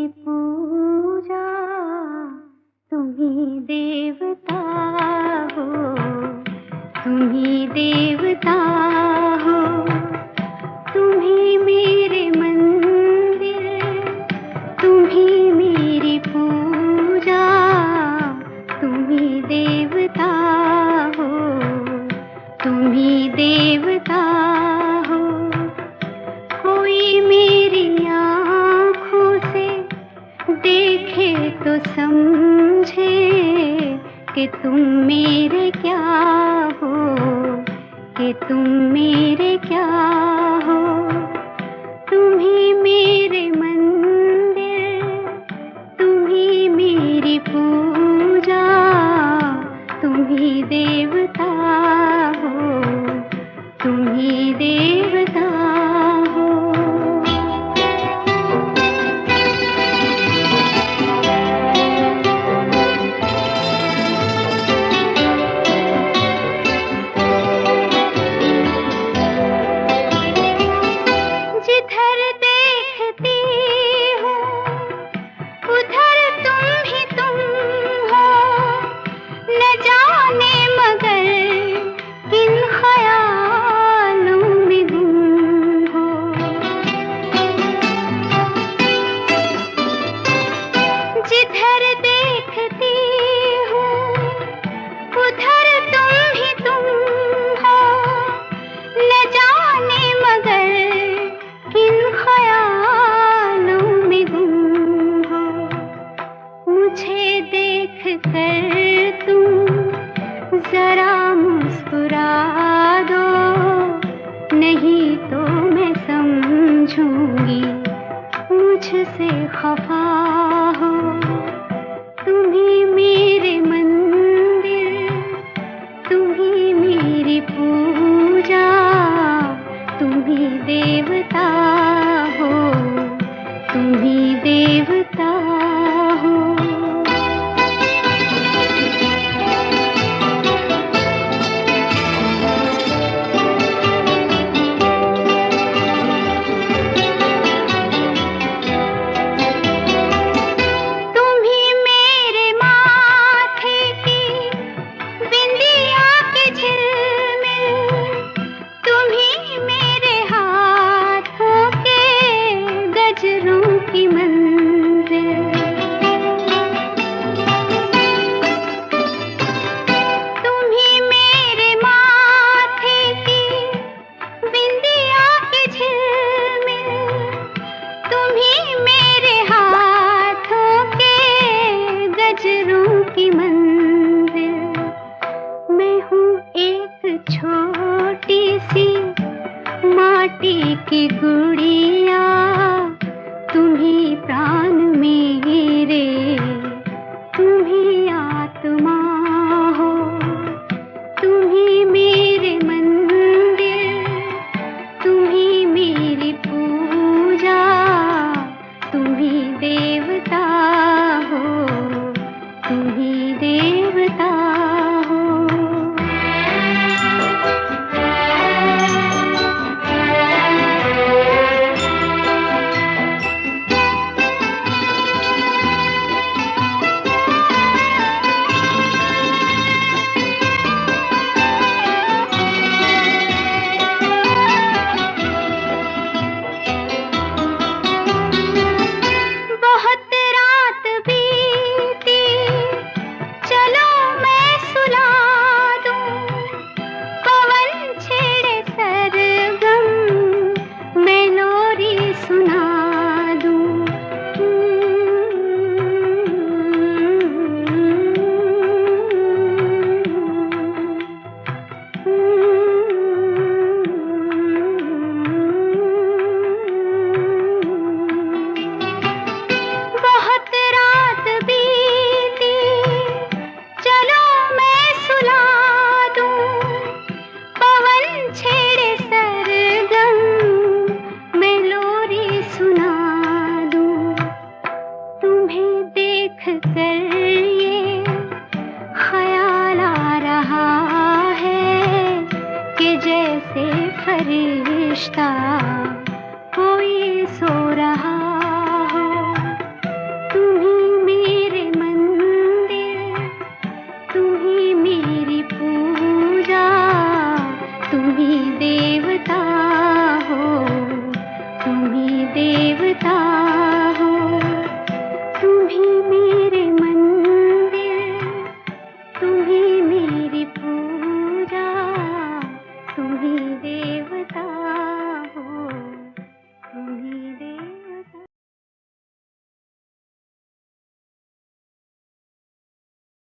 मेरी पूजा, तुम ही देवता हो, तुम ही देवता हो। तुम ही मेरे मंदिर, तुम ही मेरी पूजा, तुम ही देवता हो, तुम ही देवता हो। कोई मेरी आँखों से देखे तो समझे कि तुम मेरे क्या हो, कि तुम मेरे क्या हो। तुम ही मेरे मंदिर, तुम ही मेरी पूजा, तुम ही देवता हो, तुम ही देवता हो। जिधर देखती हूँ उधर तुम ही तुम हो, न जाने मगर किन ख्यालों में गुम हो। जिधर देखती हूँ उधर तुम ही तुम हो, न जाने मगर किन ख्यालों में गुम हो। मुझे देख कर तुम जरा मुस्कुरा दो, नहीं तो मैं समझूंगी मुझसे खफा हो। तुम ही मेरे मंदिर, तुम ही मेरी पूजा, तुम ही देवता हो, तुम ही देवता हो। तुम ही मेरे माथे की बिंदिया के झिलमिल, तुम ही मेरे हाथों के गजरों की मंजिल। तुम ही मेरे माथे की बिंदिया के झिलमिल, तुम ही मेरे हाथों के गजरों की मंजिल। मैं हूँ एक छोटी सी माटी की गुड़िया, तुम ही प्राण मेरे, तुम ही आत्मा हो। तुम ही मेरे मंदिर, तुम ही मेरी पूजा, तुम ही देवता हो, तुम ही देवता हो। बहुत रात बीती, चलो मैं सुला दूं, पवन छेड़े सरगम, मैं लोरी सुना दूं। बहुत रात बीती, चलो मैं सुला दूं, पवन छेड़े सरगम, मैं लोरी सुना दूं। तुम्हें देख कर ये ख्याल आ रहा है कि जैसे फरिश्ता कोई सो